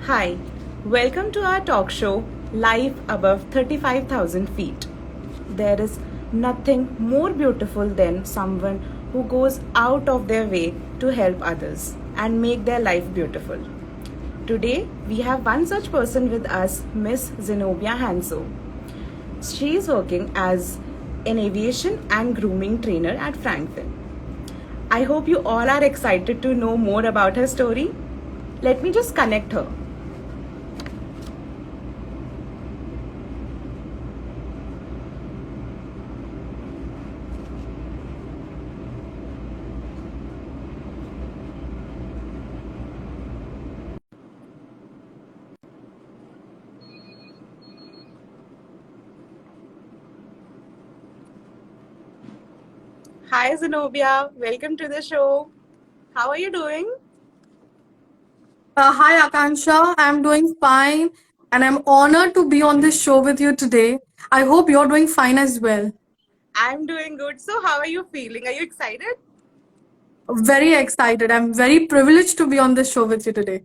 Hi, welcome to our talk show, Life Above 35,000 Feet. There is nothing more beautiful than someone who goes out of their way to help others and make their life beautiful. Today, we have one such person with us, Miss Zenobia Hanso. She is working as an aviation and grooming trainer at Franklin. I hope you all are excited to know more about her story. Let me just connect her. Hi Zenobia, welcome to the show. How are you doing? Hi, Akansha. I'm doing fine and I'm honored to be on this show with you today. I hope you're doing fine as well. I'm doing good. So, how are you feeling? Are you excited? Very excited. I'm very privileged to be on this show with you today.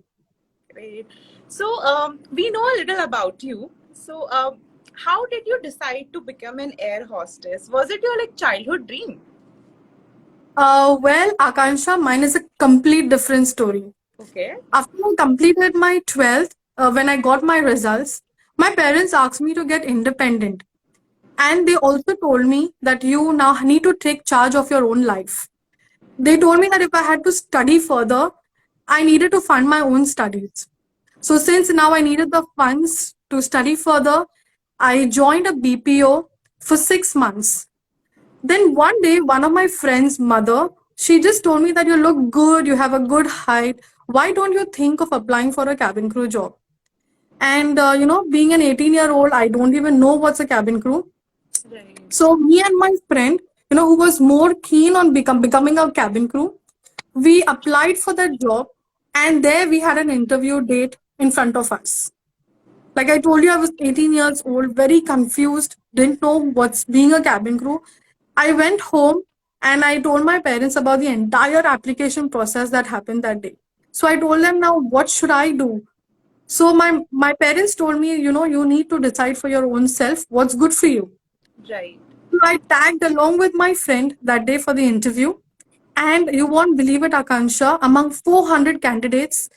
Great. So, we know a little about you. So, how did you decide to become an air hostess? Was it your childhood dream? Akansha, mine is a complete different story. Okay. After I completed my 12th, when I got my results, my parents asked me to get independent. And they also told me that you now need to take charge of your own life. They told me that if I had to study further, I needed to fund my own studies. So since now I needed the funds to study further, I joined a BPO for 6 months. Then one day, one of my friend's mother, she just told me that you look good, you have a good height. Why don't you think of applying for a cabin crew job? And being an 18-year-old, I don't even know what's a cabin crew. Right. So me and my friend, who was more keen on becoming a cabin crew, we applied for that job, and there we had an interview date in front of us. Like I told you, I was 18 years old, very confused, didn't know what's being a cabin crew. I went home and I told my parents about the entire application process that happened that day. So I told them, now what should I do? So my parents told me, you need to decide for your own self what's good for you. Right. So I tagged along with my friend that day for the interview. And you won't believe it, Akansha, among 400 candidates,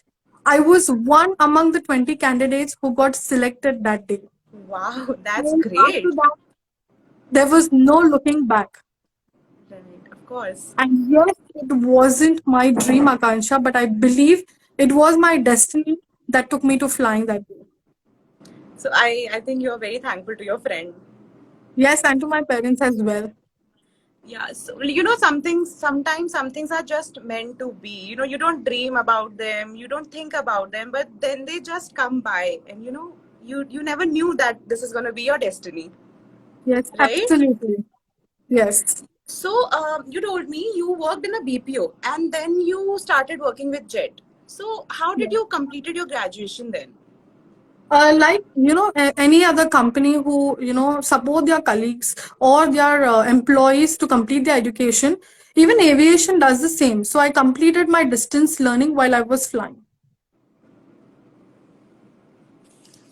I was one among the 20 candidates who got selected that day. Wow, that's And after great. that, there was no looking back. Right, of course. And yes, it wasn't my dream, Akansha, but I believe it was my destiny that took me to flying that day. So, I think you're very thankful to your friend. Yes, and to my parents as well. Yeah, so sometimes some things are just meant to be. You don't dream about them, you don't think about them, but then they just come by, and you never knew that this is going to be your destiny, Yes, right? absolutely. Yes. So, you told me you worked in a BPO and then you started working with Jet. So, how did you completed your graduation then? Like any other company who support their colleagues or their employees to complete their education, even aviation does the same. So I completed my distance learning while I was flying.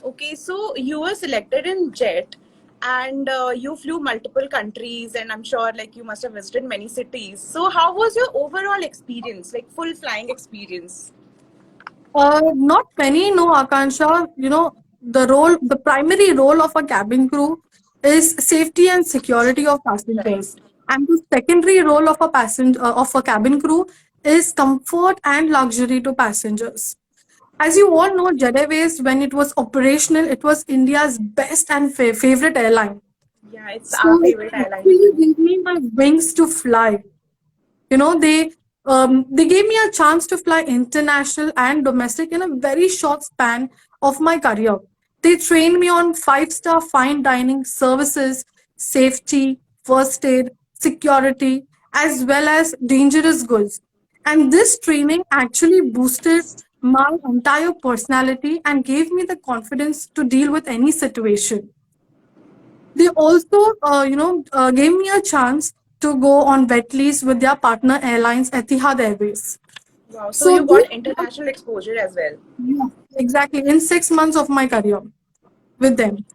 Okay, so you were selected in Jet and you flew multiple countries, and I'm sure you must have visited many cities. So how was your overall experience, like full flying experience? Not many know, Akansha. The primary role of a cabin crew is safety and security of Right. passengers, and the secondary role of a cabin crew is comfort and luxury to passengers. As you all know, Jet Airways, when it was operational, it was India's best and favorite airline. Yeah, it's So our it favorite airline actually too. gave me my wings to fly. They gave me a chance to fly international and domestic in a very short span of my career. They trained me on five-star fine dining services, safety, first aid, security, as well as dangerous goods. And this training actually boosted my entire personality and gave me the confidence to deal with any situation. They also, gave me a chance to go on wet lease with their partner airlines, Etihad Airways. Wow, so So you this got international exposure as well. exactly in 6 months of my career with them.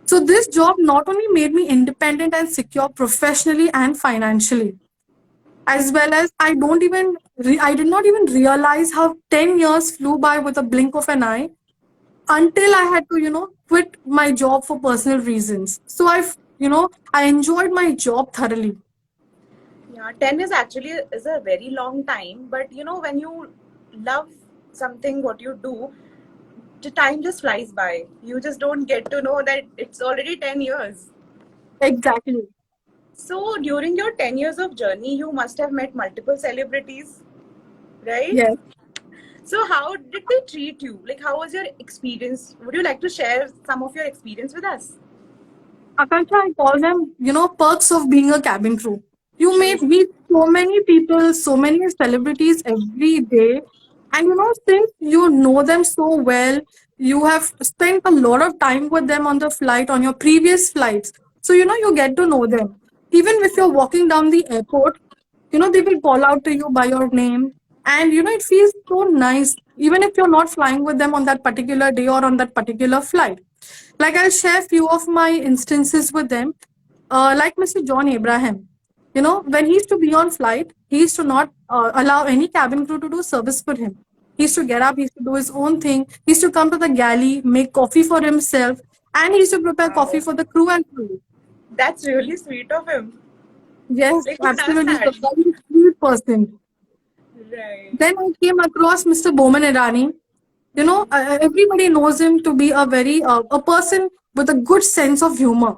So this job not only made me independent and secure professionally and financially, as well as I did not even realize how 10 years flew by with a blink of an eye until I had to, quit my job for personal reasons. So I enjoyed my job thoroughly. Yeah, 10 is actually is a very long time, but when you love something what you do, the time just flies by. You just don't get to know that it's already 10 years. Exactly. So during your 10 years of journey, you must have met multiple celebrities, right? Yes. So how did they treat you? Like, how was your experience? Would you like to share some of your experience with us? Akansha, I call them, perks of being a cabin crew. You may True. meet so many people, so many celebrities every day. And since you know them so well, you have spent a lot of time with them on the flight, on your previous flights. So, you get to know them. Even if you're walking down the airport, they will call out to you by your name. And, it feels so nice, even if you're not flying with them on that particular day or on that particular flight. Like I'll share few of my instances with them. Like Mr. John Abraham. When he used to be on flight, he used to not allow any cabin crew to do service for him. He used to get up, he used to do his own thing. He used to come to the galley, make coffee for himself, and he used to prepare coffee Wow. for the crew and crew. That's really sweet of him. Yes, Like, who does absolutely. He's that? a very sweet person. Right. Then I came across Mr. Boman Irani. Everybody knows him to be a person with a good sense of humor.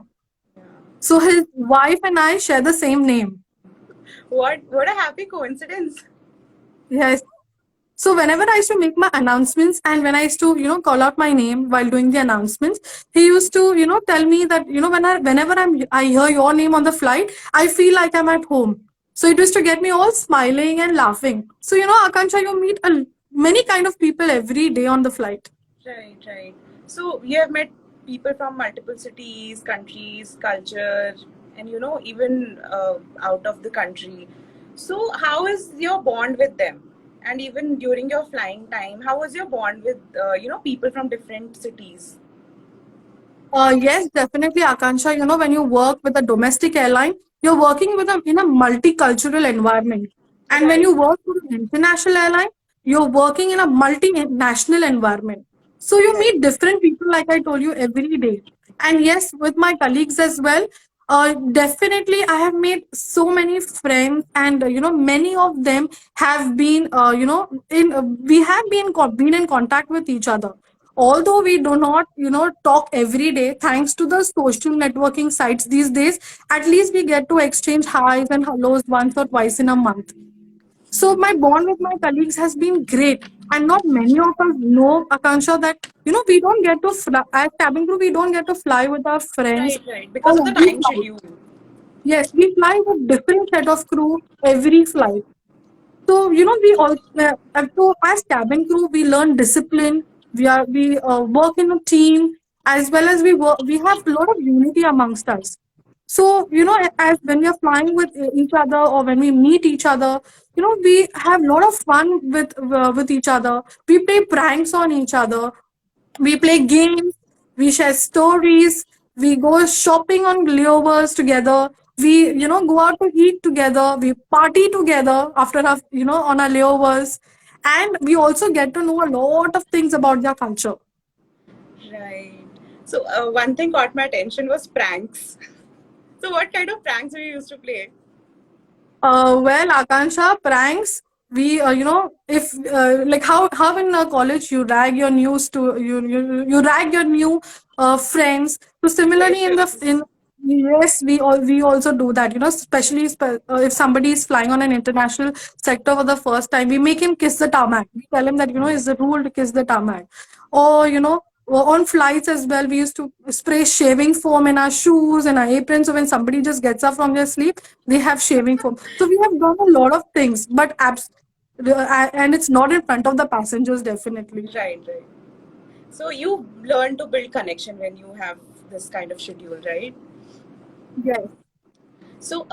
So his wife and I share the same name. What a happy coincidence. Yes. So whenever I used to make my announcements and when I used to, call out my name while doing the announcements, he used to, tell me that, whenever I hear your name on the flight, I feel like I'm at home. So it used to get me all smiling and laughing. So, Akansha, you meet many kind of people every day on the flight. Right, right. So you have met people from multiple cities, countries, culture, and even out of the country. So how is your bond with them? And even during your flying time, how was your bond with people from different cities? Yes, definitely, Akansha. When you work with a domestic airline, you're working with in a multicultural environment. And when Right, you work with an international airline, you're working in a multinational environment. So you right, meet different people, like I told you, every day. And yes, with my colleagues as well, definitely I have made so many friends, and many of them have been, in we have been in contact with each other, although we do not talk every day. Thanks to the social networking sites these days, at least we get to exchange highs and hellos once or twice in a month. So my bond with my colleagues has been great, and not many of us know, Akansha, that we don't get to fly as cabin crew, we don't get to fly with our friends. right. Because of Oh, the we time fly. schedule. Yes, we fly with different set of crew every flight. So we all so as cabin crew we learn discipline. We work in a team, as well as we have a lot of unity amongst us. So as when we are flying with each other or when we meet each other, we have a lot of fun with each other. We play pranks on each other. We play games, we share stories, we go shopping on layovers together, we go out to eat together, we party together after our on our layovers, and we also get to know a lot of things about their culture. Right. So one thing caught my attention was pranks. So what kind of pranks do you used to play? Well, Akansha, pranks. We, if like how in college you rag your news to you rag your new friends. So similarly in the Freshers. in yes, we also do that. Especially if somebody is flying on an international sector for the first time, we make him kiss the tarmac. We tell him that it's the rule to kiss the tarmac, or on flights as well, we used to spray shaving foam in our shoes and our aprons. So when somebody just gets up from their sleep, they have shaving foam. So we have done a lot of things, but and it's not in front of the passengers, definitely. Right, right. So you learn to build connection when you have this kind of schedule, right? Yes. So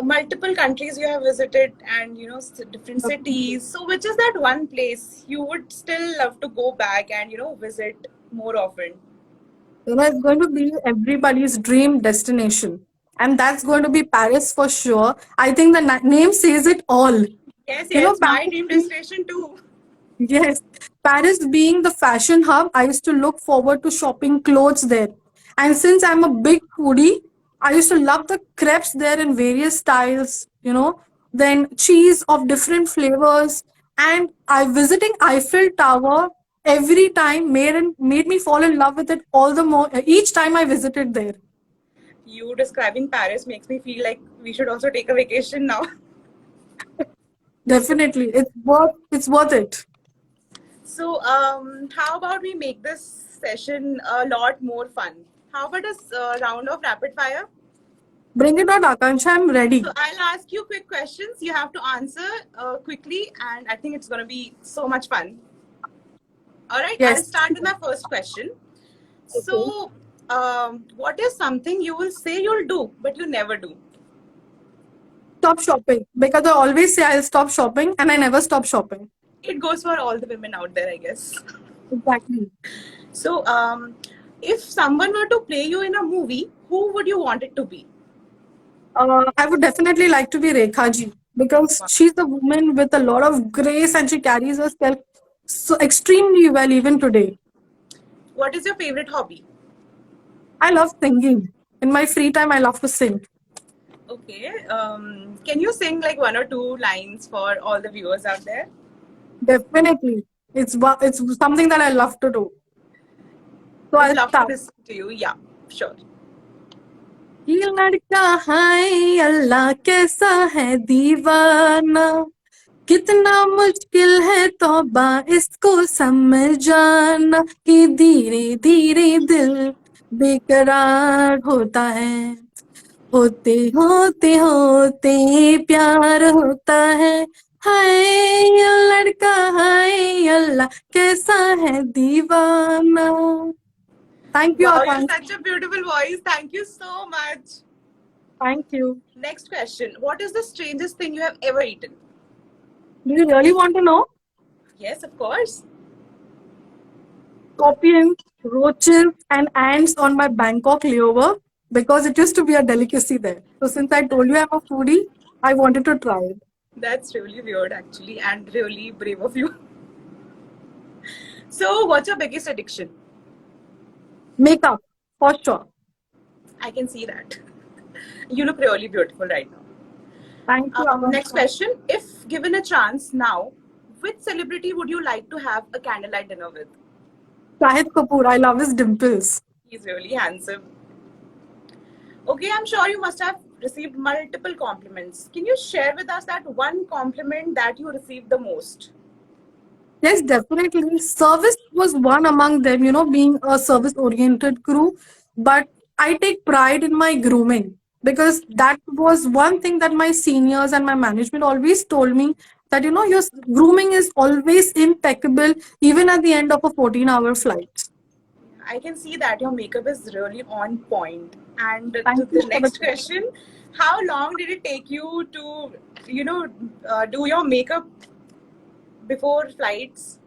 multiple countries you have visited, and different Definitely. cities. So which is that one place you would still love to go back and visit more often? It's going to be everybody's dream destination. And that's going to be Paris for sure. I think the name says it all. Yes, yes, my Paris dream being, destination too. yes, Paris being the fashion hub, I used to look forward to shopping clothes there. And since I'm a big foodie, I used to love the crepes there in various styles, then cheese of different flavors. And I visiting Eiffel Tower every time made me fall in love with it all the more each time I visited there. You describing Paris makes me feel like we should also take a vacation now. Definitely. It's worth it. So, how about we make this session a lot more fun? How about a round of rapid fire? Bring it on, Akansha. I'm So ready. I'll ask you quick questions. You have to answer quickly, and I think it's going to be so much fun. All right, I'll Yes. start with my first question. Okay. So, what is something you will say you'll do, but you never do? Stop shopping. Because I always say I'll stop shopping and I never stop shopping. It goes for all the women out there, I guess. Exactly. So, if someone were to play you in a movie, who would you want it to be? I would definitely like to be Rekha ji because she's a woman with a lot of grace and she carries herself so extremely well even today. What is your favorite hobby? I love singing. In my free time, I love to sing. Okay. Can you sing like one or two lines for all the viewers out there? Definitely. It's something that I love to do. So Would I'll love to start. listen to you. Yeah, sure. ये लड़का है अल्लाह कैसा है दीवाना कितना मुश्किल है तौबा इसको समझाना कि धीरे धीरे दिल बेकरार होता है होते होते होते प्यार होता है हाय ये लड़का हाय अल्लाह कैसा है दीवाना thank you Wow, you're Akanksha such a beautiful voice. Thank you so much. Thank you Next question. What is the strangest thing you have ever eaten? Do you really want to know Yes, of course. scorpions, roaches, and ants on my Bangkok layover because it used to be a delicacy there. So since I told you I'm a foodie, I wanted to try it. That's really weird, actually, and really brave of you. So, what's your biggest addiction? Makeup, for sure. I can see that. You look really beautiful right now. Thank you, Next Amanka. question. If given a chance now, which celebrity would you like to have a candlelight dinner with? Shahid Kapoor, I love his dimples. He's really handsome. Okay, I'm sure you must have received multiple compliments. Can you share with us that one compliment that you received the most? Yes, definitely. Service was one among them, being a service oriented crew. But I take pride in my grooming because that was one thing that my seniors and my management always told me that, your grooming is always impeccable, even at the end of a 14-hour flight. I can see that your makeup is really on point. And to Thank you the for the next question, how long did it take you to, do your makeup before flights?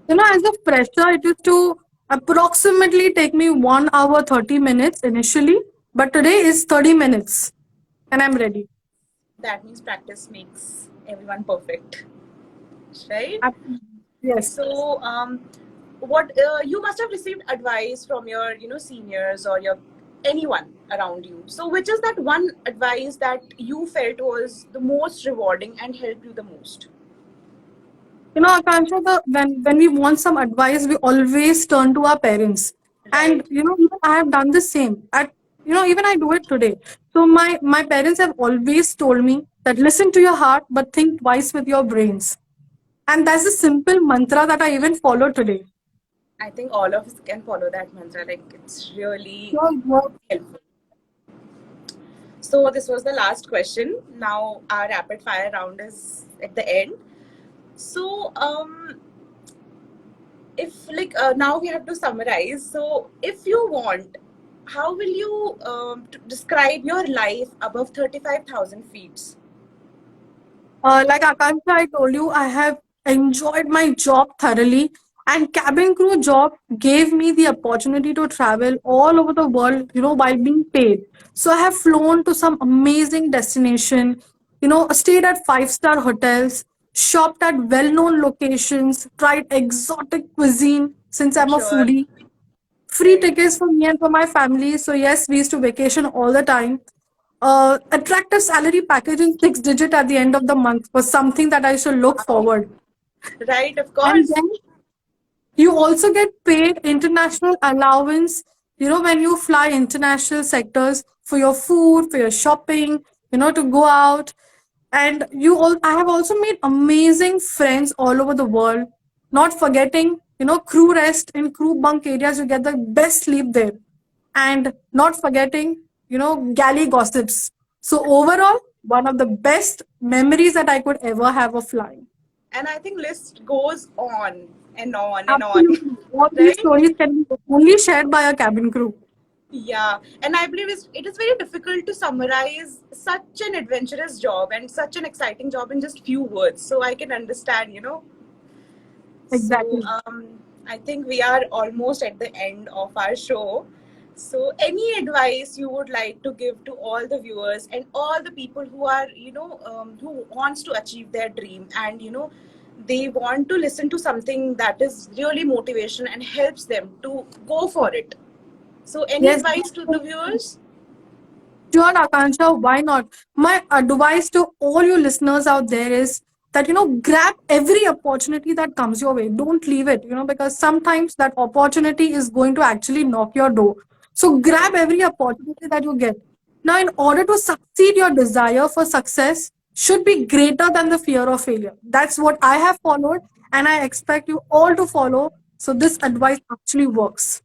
As a fresher, it used to approximately take me 1 hour 30 minutes initially, but today is 30 minutes and I'm ready. That means practice makes everyone perfect, right? Absolutely. Yes. So, what you must have received advice from your, seniors or your anyone around you. So, which is that one advice that you felt was the most rewarding and helped you the most? Akansha, when we want some advice, we always turn to our parents. And, Right. even I have done the same. Even I do it today. So my parents have always told me that listen to your heart, but think twice with your brains. And that's a simple mantra that I even follow today. I think all of us can follow that mantra. Like it's really Sure, sure. helpful. So this was the last question. Now our rapid fire round is at the end. So if like now we have to summarize. So if you want how will you describe your life above 35,000 feet? Like Akansha, I told you, I have enjoyed my job thoroughly, and cabin crew job gave me the opportunity to travel all over the world, while being paid. So I have flown to some amazing destination, stayed at five-star hotels, shopped at well-known locations, tried exotic cuisine since I'm a Sure. foodie. Free Right. tickets for me and for my family. So yes, we used to vacation all the time. Attractive salary package in six digit at the end of the month was something that I should look Wow. forward. Right, of And course. then you also get paid international allowance, when you fly international sectors for your food, for your shopping, to go out. And I have also made amazing friends all over the world. Not forgetting, crew rest in crew bunk areas, you get the best sleep there. And not forgetting, galley gossips. So overall, one of the best memories that I could ever have of flying. And I think list goes on and on and on. Absolutely. All these Right? stories can be only shared by a cabin crew. Yeah, and I believe it is very difficult to summarize such an adventurous job and such an exciting job in just few words. So I can understand. So Exactly. I think we are almost at the end of our show. So any advice you would like to give to all the viewers and all the people who are, who wants to achieve their dream, and they want to listen to something that is really motivation and helps them to go for it. So any Yes. advice to the viewers? Sure, Akansha, why not? My advice to all you listeners out there is that, grab every opportunity that comes your way. Don't leave it, because sometimes that opportunity is going to actually knock your door. So Right. grab every opportunity that you get. Now, in order to succeed, your desire for success should be greater than the fear of failure. That's what I have followed, and I expect you all to follow. So this advice actually works.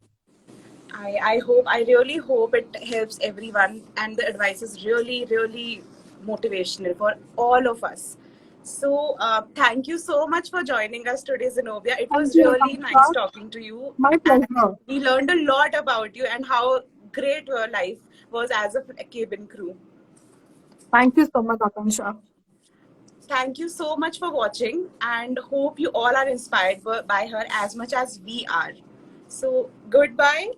I hope, I really hope it helps everyone, and the advice is really, really motivational for all of us. So, thank you so much for joining us today, Zenobia. It Thank was you, really nice Akansha. talking to you, My and pleasure. we learned a lot about you and how great your life was as a cabin crew. Thank you so much, Akansha. Thank you so much for watching, and hope you all are inspired by her as much as we are. So, goodbye.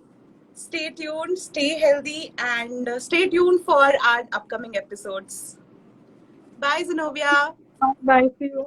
Stay tuned, stay healthy, and stay tuned for our upcoming episodes. Bye, Zenobia. Bye. See you.